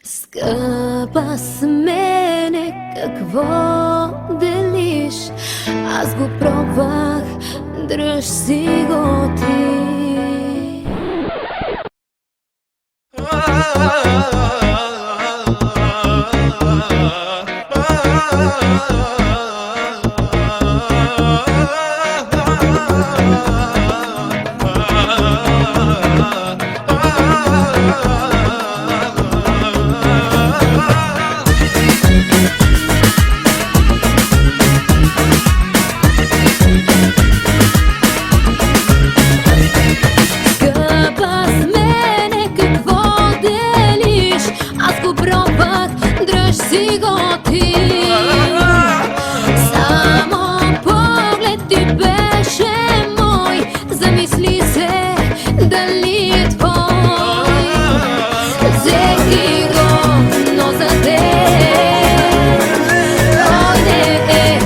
Скъпа с мене, какво делиш? Аз го пробвах, дръж си го ти. Си го ти. Само поглед ти беше мой, замисли се дали е твой. Взех го, но за теб той не е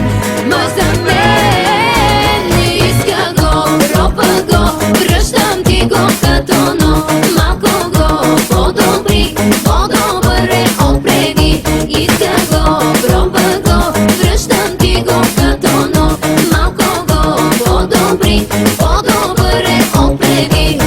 мой за мен. Не иска го, пробвах го, връщам ти го като нов. Малко го подобри, по-добър е от преди. Иска го, пробвах го, връщам ти го като нов. Малко го подобри, по-добър е от преди.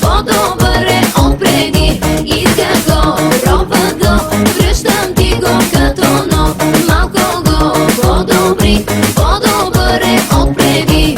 По-добър е от преди. Иска го, пробвах го, връщам ти го като нов. Малко го подобри, по-добър е от преди.